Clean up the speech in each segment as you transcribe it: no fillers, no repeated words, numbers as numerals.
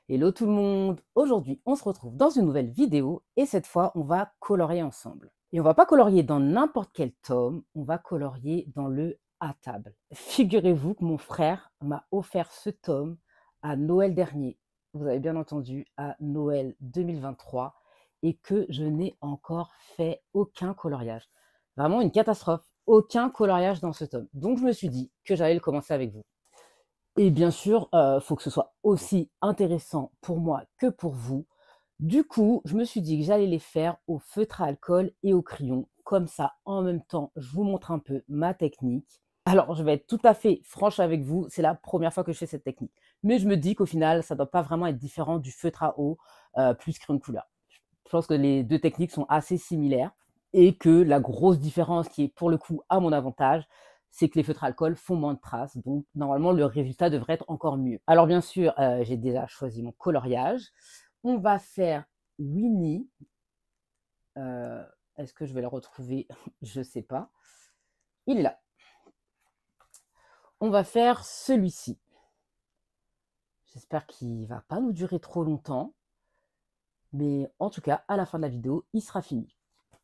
Hello tout le monde! Aujourd'hui, on se retrouve dans une nouvelle vidéo et cette fois, on va colorier ensemble. Et on va pas colorier dans n'importe quel tome, on va colorier dans le à table. Figurez-vous que mon frère m'a offert ce tome à Noël dernier. Vous avez bien entendu, à Noël 2023 et que je n'ai encore fait aucun coloriage. Vraiment une catastrophe, aucun coloriage dans ce tome. Donc je me suis dit que j'allais le commencer avec vous. Et bien sûr, faut que ce soit aussi intéressant pour moi que pour vous. Du coup, je me suis dit que j'allais les faire au feutre à alcool et au crayon. Comme ça, en même temps, je vous montre un peu ma technique. Alors, je vais être tout à fait franche avec vous, c'est la première fois que je fais cette technique. Mais je me dis qu'au final, ça ne doit pas vraiment être différent du feutre à eau plus crayon de couleur. Je pense que les deux techniques sont assez similaires et que la grosse différence qui est pour le coup à mon avantage, c'est que les feutres à alcool font moins de traces. Donc, normalement, le résultat devrait être encore mieux. Alors, bien sûr, j'ai déjà choisi mon coloriage. On va faire Winnie. Est-ce que je vais le retrouver? Je ne sais pas. Il est là. On va faire celui-ci. J'espère qu'il ne va pas nous durer trop longtemps. Mais en tout cas, à la fin de la vidéo, il sera fini.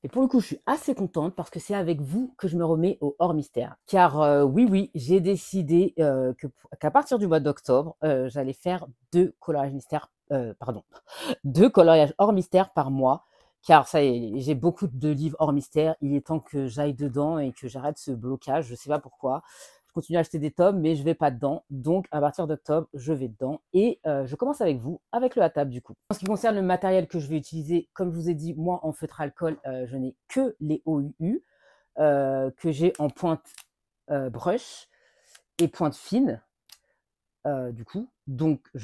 Et pour le coup, je suis assez contente parce que c'est avec vous que je me remets au hors mystère. Car oui, j'ai décidé qu'à partir du mois d'octobre, j'allais faire deux coloriages mystères, deux coloriages hors mystère par mois. Car ça y est, j'ai beaucoup de livres hors mystère. Il est temps que j'aille dedans et que j'arrête ce blocage. Je ne sais pas pourquoi. Je continue à acheter des tomes, mais je ne vais pas dedans. Donc, à partir d'octobre, je vais dedans. Et je commence avec vous, avec le à table du coup. En ce qui concerne le matériel que je vais utiliser, comme je vous ai dit, moi, en feutre alcool, je n'ai que les OUU, que j'ai en pointe brush et pointe fine, du coup. Donc, tout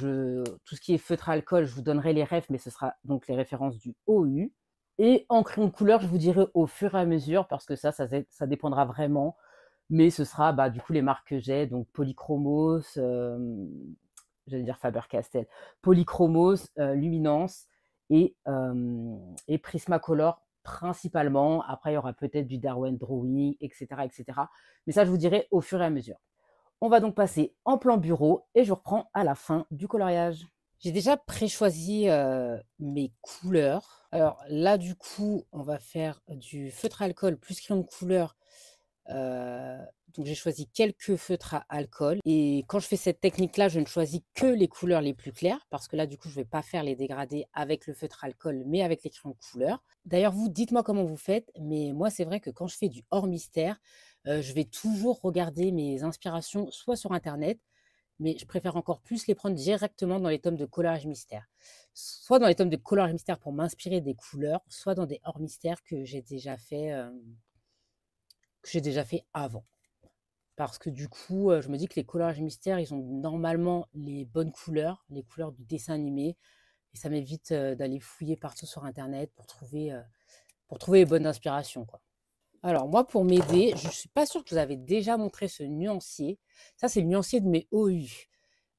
ce qui est feutre alcool, je vous donnerai les refs, mais ce sera donc les références du OU. Et en crayon de couleur, je vous dirai au fur et à mesure, parce que ça dépendra vraiment. Mais ce sera du coup les marques que j'ai, donc Polychromos, j'allais dire Faber-Castell, Polychromos, Luminance et Prismacolor principalement. Après, il y aura peut-être du Darwin Drawing, etc., etc. Mais ça, je vous dirai au fur et à mesure. On va donc passer en plan bureau et je reprends à la fin du coloriage. J'ai déjà pré-choisi mes couleurs. Alors là, du coup, on va faire du feutre alcool plus crayon de couleur. Donc j'ai choisi quelques feutres à alcool et quand je fais cette technique-là, je ne choisis que les couleurs les plus claires parce que là, du coup, je ne vais pas faire les dégradés avec le feutre alcool, mais avec les crayons de couleur. D'ailleurs, vous, dites-moi comment vous faites, mais moi, c'est vrai que quand je fais du hors mystère, je vais toujours regarder mes inspirations soit sur internet, mais je préfère encore plus les prendre directement dans les tomes de coloriage mystère. Soit dans les tomes de coloriage mystère pour m'inspirer des couleurs, soit dans des hors mystères que j'ai déjà fait avant. Parce que du coup, je me dis que les coloriages mystères, ils ont normalement les bonnes couleurs, les couleurs du dessin animé. Et ça m'évite d'aller fouiller partout sur internet pour trouver les bonnes inspirations, quoi. Alors moi, pour m'aider, je ne suis pas sûre que vous avez déjà montré ce nuancier. Ça, c'est le nuancier de mes OU.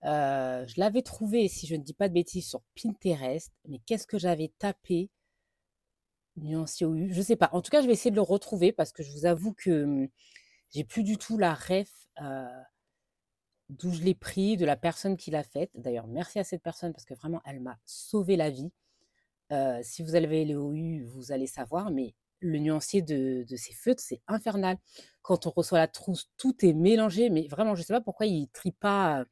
Je l'avais trouvé, si je ne dis pas de bêtises, sur Pinterest. Mais qu'est-ce que j'avais tapé? Nuancier OU, je ne sais pas. En tout cas, je vais essayer de le retrouver parce que je vous avoue que j'ai plus du tout la ref d'où je l'ai pris, de la personne qui l'a faite. D'ailleurs, merci à cette personne parce que vraiment, elle m'a sauvé la vie. Si vous avez les OU, vous allez savoir, mais le nuancier de ces feutres, c'est infernal. Quand on reçoit la trousse, tout est mélangé, mais vraiment, je ne sais pas pourquoi il ne trie pas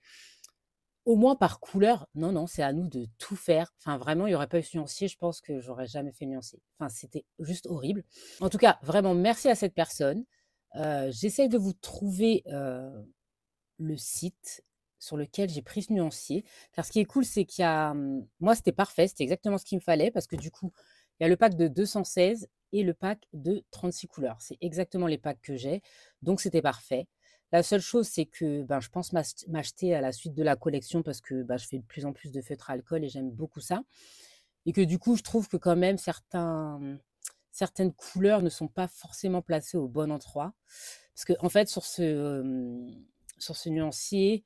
au moins par couleur. Non, non, c'est à nous de tout faire. Enfin, vraiment, il n'y aurait pas eu ce nuancier, je pense que j'aurais jamais fait nuancier. Enfin, c'était juste horrible. En tout cas, vraiment, merci à cette personne. J'essaye de vous trouver le site sur lequel j'ai pris ce nuancier. Car ce qui est cool, c'est qu'il y a, moi, c'était parfait, c'était exactement ce qu'il me fallait parce que du coup, il y a le pack de 216 et le pack de 36 couleurs. C'est exactement les packs que j'ai, donc c'était parfait. La seule chose, c'est que je pense m'acheter à la suite de la collection parce que je fais de plus en plus de feutres à alcool et j'aime beaucoup ça. Et que du coup, je trouve que quand même certaines couleurs ne sont pas forcément placées au bon endroit. Parce qu'en fait, sur ce nuancier,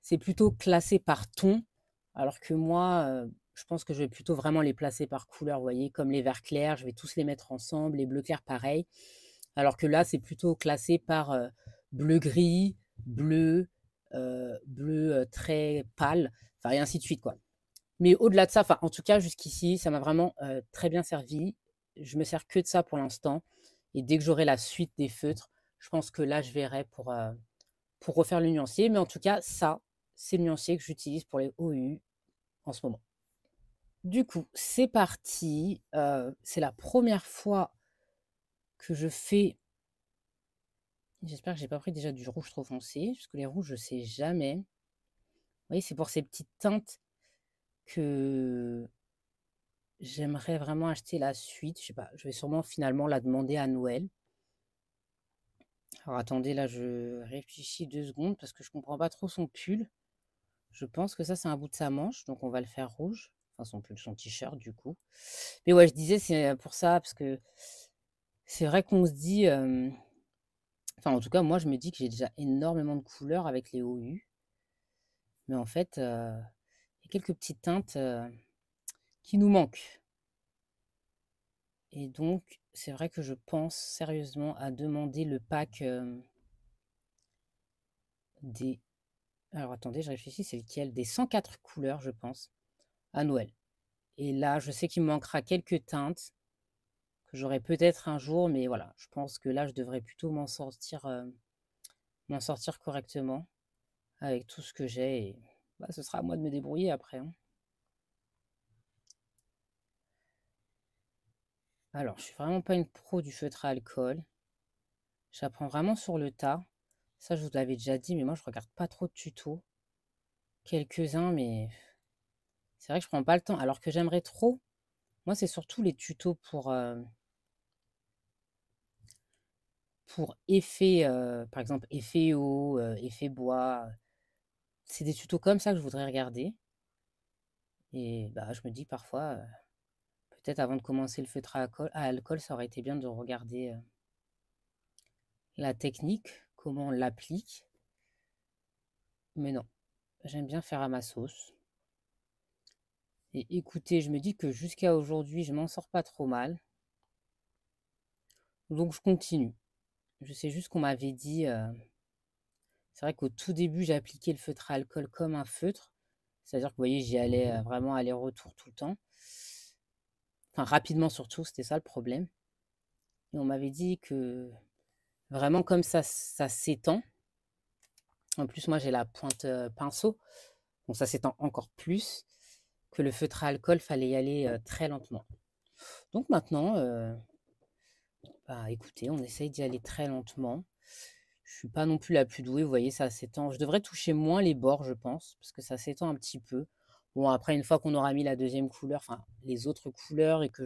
c'est plutôt classé par ton, alors que moi, je pense que je vais plutôt vraiment les placer par couleur, vous voyez, comme les verts clairs, je vais tous les mettre ensemble, les bleus clairs pareil. Alors que là, c'est plutôt classé par bleu-gris, bleu, bleu très pâle, enfin et ainsi de suite, quoi. Mais au-delà de ça, enfin, en tout cas, jusqu'ici, ça m'a vraiment, très bien servi. Je me sers que de ça pour l'instant et dès que j'aurai la suite des feutres, je pense que là, je verrai pour refaire le nuancier. Mais en tout cas, ça, c'est le nuancier que j'utilise pour les OU en ce moment. Du coup, c'est parti, c'est la première fois que je fais j'espère que j'ai pas pris déjà du rouge trop foncé, parce que les rouges, je sais jamais. Vous voyez, c'est pour ces petites teintes que j'aimerais vraiment acheter la suite. Je sais pas, je vais sûrement finalement la demander à Noël. Alors attendez, là, je réfléchis 2 secondes parce que je comprends pas trop son pull. Je pense que ça, c'est un bout de sa manche, donc on va le faire rouge. Enfin, son pull, son t-shirt, du coup. Mais ouais, je disais, c'est pour ça, parce que c'est vrai qu'on se dit, enfin, en tout cas, moi, je me dis que j'ai déjà énormément de couleurs avec les OU. Mais en fait, il y a quelques petites teintes qui nous manquent. Et donc, c'est vrai que je pense sérieusement à demander le pack des... Alors attendez, je réfléchis, c'est lequel? Des 104 couleurs, je pense, à Noël. Et là, je sais qu'il me manquera quelques teintes que j'aurai peut-être un jour, mais voilà, je pense que là, je devrais plutôt m'en sortir correctement avec tout ce que j'ai. Et bah, ce sera à moi de me débrouiller après, hein. Alors, je suis vraiment pas une pro du feutre à alcool. J'apprends vraiment sur le tas. Ça, je vous l'avais déjà dit, mais moi, je regarde pas trop de tutos. Quelques-uns, mais c'est vrai que je prends pas le temps. Alors que j'aimerais trop. Moi, c'est surtout les tutos pour effet, par exemple, effet eau, effet bois. C'est des tutos comme ça que je voudrais regarder. Et bah, je me dis parfois, peut-être avant de commencer le feutre à alcool, ça aurait été bien de regarder la technique, comment on l'applique. Mais non, j'aime bien faire à ma sauce. Et écoutez, je me dis que jusqu'à aujourd'hui, je m'en sors pas trop mal. Donc je continue. Je sais juste qu'on m'avait dit, c'est vrai qu'au tout début, j'ai appliqué le feutre à alcool comme un feutre. C'est-à-dire que vous voyez, j'y allais vraiment aller-retour tout le temps. Enfin, rapidement surtout, c'était ça le problème. Et on m'avait dit que vraiment comme ça s'étend. En plus, moi, j'ai la pointe pinceau. Donc ça s'étend encore plus. Que le feutre à alcool, fallait y aller très lentement. Donc maintenant, bah, écoutez, on essaye d'y aller très lentement. Je suis pas non plus la plus douée, vous voyez, ça s'étend. Je devrais toucher moins les bords, je pense, parce que ça s'étend un petit peu. Bon, après, une fois qu'on aura mis la deuxième couleur, enfin, les autres couleurs, et que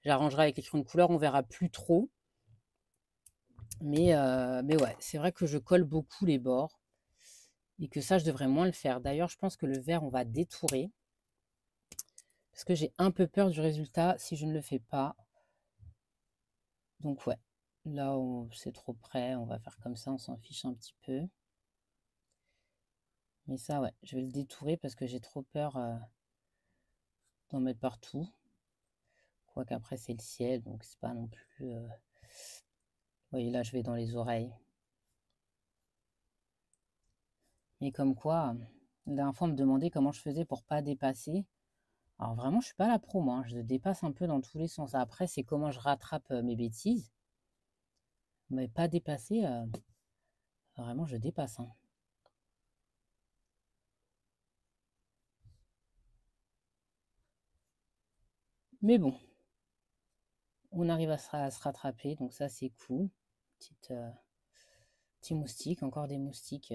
j'arrangerai avec les crayons de couleur, on verra plus trop. Mais ouais, c'est vrai que je colle beaucoup les bords, et que ça, je devrais moins le faire. D'ailleurs, je pense que le vert, on va détourer, parce que j'ai un peu peur du résultat si je ne le fais pas. Donc ouais, là, c'est trop près, on va faire comme ça, on s'en fiche un petit peu. Mais ça, ouais, je vais le détourer parce que j'ai trop peur d'en mettre partout. Quoique après, c'est le ciel, donc c'est pas non plus... Vous voyez, là, je vais dans les oreilles. Mais comme quoi, la dernière fois, on me demandait comment je faisais pour pas dépasser. Alors vraiment, je suis pas la pro, moi, hein. Je dépasse un peu dans tous les sens. Après, c'est comment je rattrape mes bêtises. Mais pas dépasser, vraiment, je dépasse, hein. Mais bon, on arrive à se rattraper, donc ça, c'est cool. Petit moustique, encore des moustiques.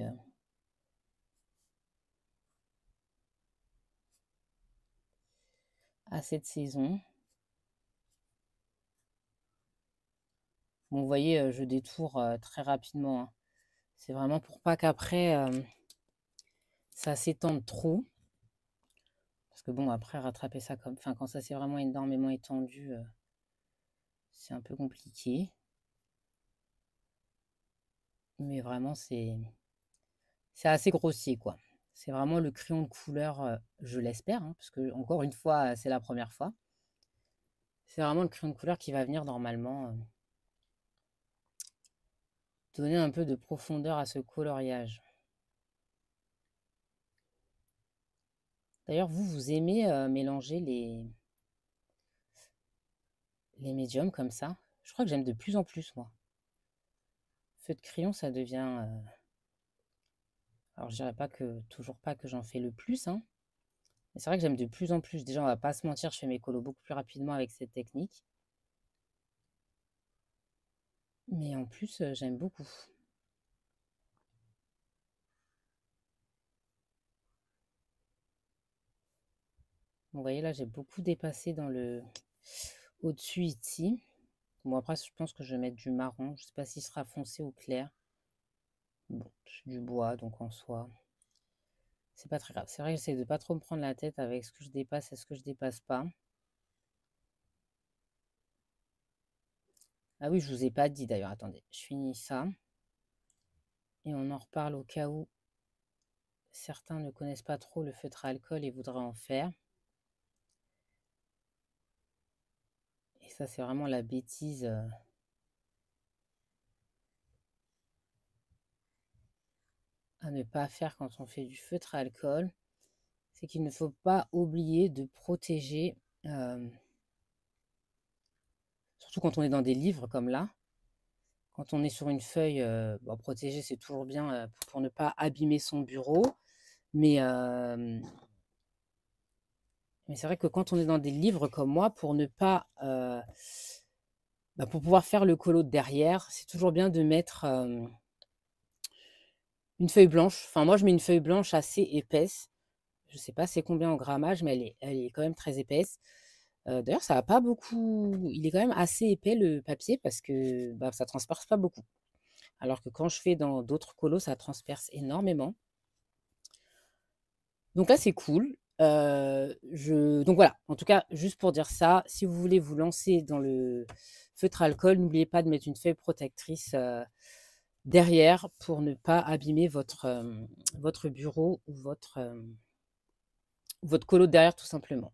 À cette saison. Bon, vous voyez, je détourne très rapidement, hein. C'est vraiment pour pas qu'après, ça s'étende trop. Parce que bon, après, rattraper ça comme... Enfin, quand ça s'est vraiment énormément étendu, c'est un peu compliqué. Mais vraiment, c'est assez grossier, quoi. C'est vraiment le crayon de couleur, je l'espère, hein, parce que encore une fois, c'est la première fois. C'est vraiment le crayon de couleur qui va venir normalement donner un peu de profondeur à ce coloriage. D'ailleurs, vous aimez mélanger les médiums comme ça? Je crois que j'aime de plus en plus, moi. Feu de crayon, ça devient... Alors, je dirais pas que, toujours pas que j'en fais le plus, hein. Mais c'est vrai que j'aime de plus en plus. Déjà, on va pas se mentir, je fais mes colos beaucoup plus rapidement avec cette technique. Mais en plus, j'aime beaucoup. Vous voyez, là, j'ai beaucoup dépassé dans le au-dessus ici. Bon, après, je pense que je vais mettre du marron. Je sais pas s'il sera foncé ou clair. Bon, c'est du bois, donc en soi, c'est pas très grave. C'est vrai que j'essaie de pas trop me prendre la tête avec ce que je dépasse et ce que je dépasse pas. Ah oui, je vous ai pas dit d'ailleurs. Attendez, je finis ça. Et on en reparle au cas où certains ne connaissent pas trop le feutre à alcool et voudraient en faire. Et ça, c'est vraiment la bêtise à ne pas faire quand on fait du feutre à alcool. C'est qu'il ne faut pas oublier de protéger, surtout quand on est dans des livres comme là. Quand on est sur une feuille, bon, protéger, c'est toujours bien pour ne pas abîmer son bureau. Mais c'est vrai que quand on est dans des livres comme moi, pour ne pas... pour pouvoir faire le colo derrière, c'est toujours bien de mettre une feuille blanche. Enfin, moi, je mets une feuille blanche assez épaisse. Je ne sais pas c'est combien en grammage, mais elle est quand même très épaisse. D'ailleurs, ça va pas beaucoup... Il est quand même assez épais, le papier, parce que ça transperce pas beaucoup. Alors que quand je fais dans d'autres colos, ça transperce énormément. Donc là, c'est cool. Donc voilà, en tout cas, juste pour dire ça, si vous voulez vous lancer dans le feutre à alcool, n'oubliez pas de mettre une feuille protectrice derrière pour ne pas abîmer votre bureau ou votre colo derrière, tout simplement.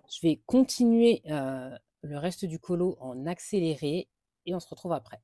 Je vais continuer le reste du colo en accéléré et on se retrouve après.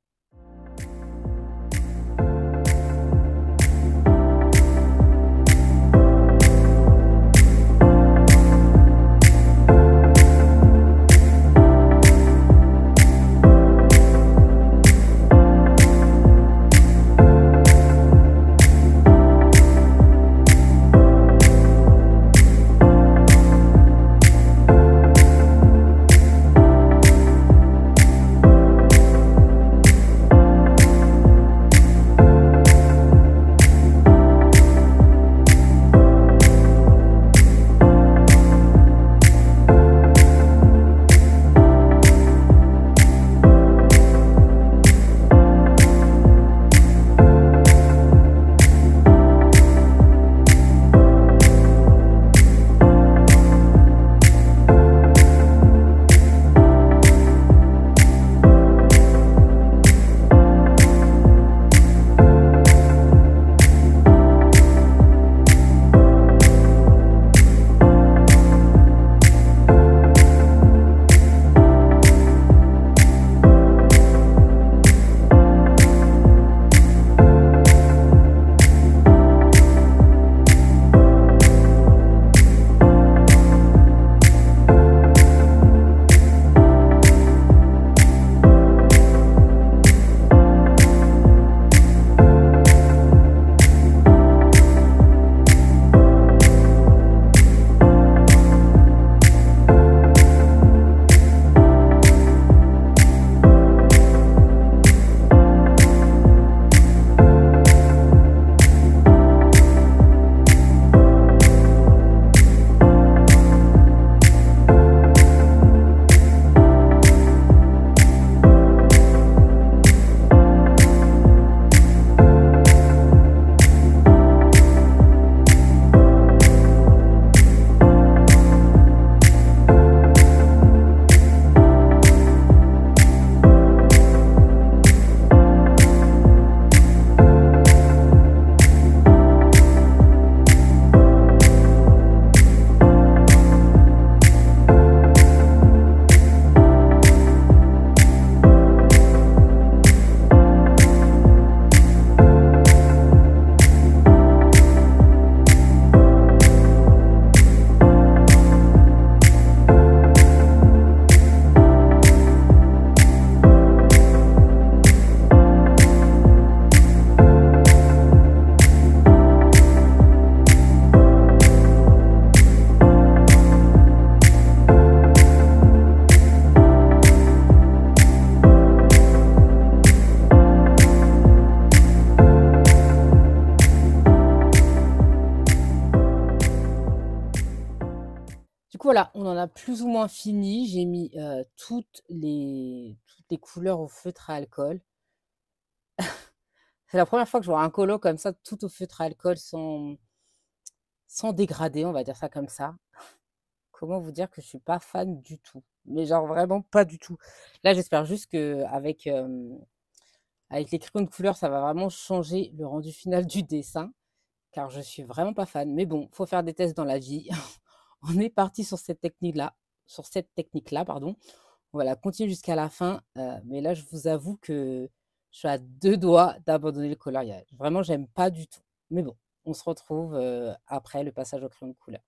Du coup, voilà, on en a plus ou moins fini. J'ai mis, toutes les couleurs au feutre à alcool. C'est la première fois que je vois un colo comme ça, tout au feutre à alcool sans dégrader, on va dire ça comme ça. Comment vous dire que je suis pas fan du tout? Mais genre vraiment pas du tout. Là, j'espère juste qu'avec, avec les crayons de couleur, ça va vraiment changer le rendu final du dessin, car je suis vraiment pas fan. Mais bon, faut faire des tests dans la vie. On est parti sur cette technique-là, pardon. On va la continuer jusqu'à la fin, mais là, je vous avoue que je suis à 2 doigts d'abandonner le coloriage. Vraiment, j'aime pas du tout. Mais bon, on se retrouve, après le passage au crayon de couleur.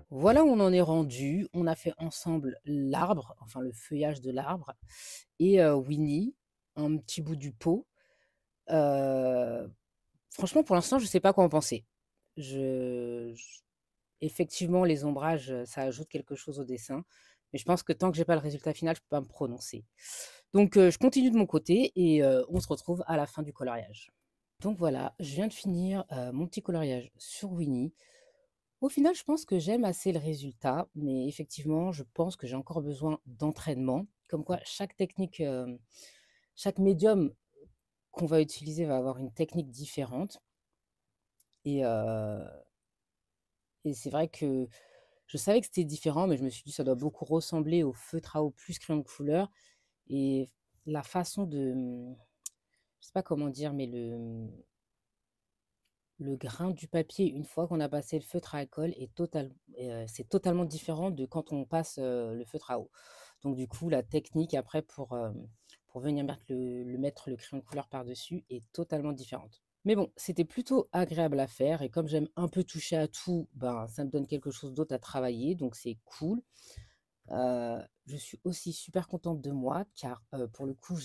Voilà où on en est rendu. On a fait ensemble l'arbre, enfin le feuillage de l'arbre et Winnie, un petit bout du pot. Heu, Franchement, pour l'instant, je ne sais pas quoi en penser. Je Effectivement, les ombrages, ça ajoute quelque chose au dessin, mais je pense que tant que j'ai pas le résultat final, je peux pas me prononcer. Donc je continue de mon côté et on se retrouve à la fin du coloriage. Donc voilà, je viens de finir, mon petit coloriage sur Winnie. Au final, je pense que j'aime assez le résultat, mais effectivement, je pense que j'ai encore besoin d'entraînement. Comme quoi, chaque technique, chaque médium qu'on va utiliser va avoir une technique différente. Et, et c'est vrai que je savais que c'était différent, mais je me suis dit ça doit beaucoup ressembler au feutre à eau plus crayon de couleur. Et la façon de, je sais pas comment dire, mais le grain du papier, une fois qu'on a passé le feutre à alcool, c'est totalement différent de quand on passe le feutre à eau. Donc du coup, la technique après pour venir mettre le crayon de couleur par-dessus est totalement différente. Mais bon, c'était plutôt agréable à faire et comme j'aime un peu toucher à tout, ben, ça me donne quelque chose d'autre à travailler, donc c'est cool. Je suis aussi super contente de moi car, pour le coup,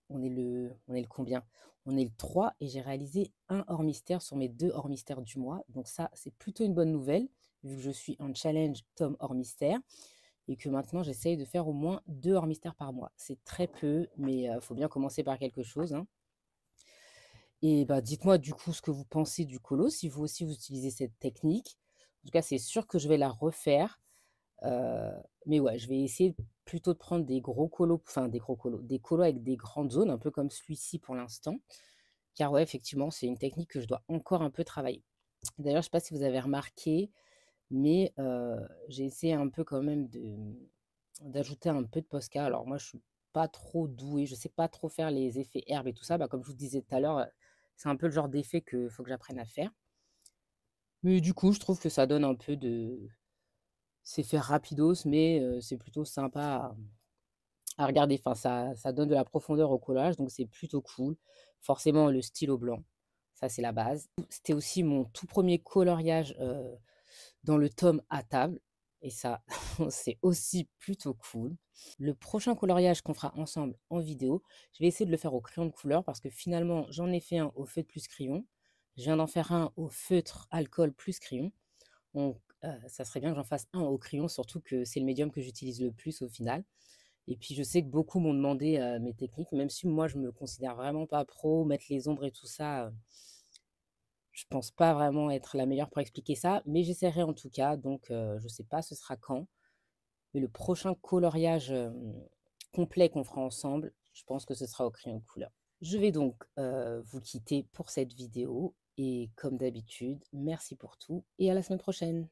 on est le combien? On est le 3 et j'ai réalisé un hors mystère sur mes 2 hors mystères du mois. Donc ça, c'est plutôt une bonne nouvelle, vu que je suis en challenge tome hors mystère et que maintenant j'essaye de faire au moins 2 hors mystères par mois. C'est très peu, mais faut bien commencer par quelque chose, hein. Et bah, dites-moi du coup ce que vous pensez du colo, si vous aussi vous utilisez cette technique. En tout cas, c'est sûr que je vais la refaire. Heu, mais ouais, je vais essayer plutôt de prendre des gros colos, enfin des gros colos, des colos avec des grandes zones, un peu comme celui-ci pour l'instant. Car ouais, effectivement, c'est une technique que je dois encore un peu travailler. D'ailleurs, je sais pas si vous avez remarqué, mais j'ai essayé un peu quand même d'ajouter un peu de Posca. Alors moi, je suis pas trop douée, je sais pas trop faire les effets herbes et tout ça. Bah, comme je vous disais tout à l'heure, c'est un peu le genre d'effet que faut que j'apprenne à faire. Mais du coup, je trouve que ça donne un peu de c'est fait rapidos, mais c'est plutôt sympa à regarder. Enfin, ça donne de la profondeur au collage, donc c'est plutôt cool. Forcément, le stylo blanc, ça, c'est la base. C'était aussi mon tout premier coloriage, dans le tome à table et ça, c'est aussi plutôt cool. Le prochain coloriage qu'on fera ensemble en vidéo, je vais essayer de le faire au crayon de couleur parce que finalement, j'en ai fait un au feutre plus crayon. Je viens d'en faire un au feutre alcool plus crayon. Donc, ça serait bien que j'en fasse un au crayon, surtout que c'est le médium que j'utilise le plus au final. Et puis je sais que beaucoup m'ont demandé, mes techniques, même si moi je me considère vraiment pas pro, mettre les ombres et tout ça, je pense pas vraiment être la meilleure pour expliquer ça, mais j'essaierai en tout cas, donc je sais pas ce sera quand, mais le prochain coloriage, complet qu'on fera ensemble, je pense que ce sera au crayon de couleur. Je vais donc, vous quitter pour cette vidéo et comme d'habitude, merci pour tout et à la semaine prochaine.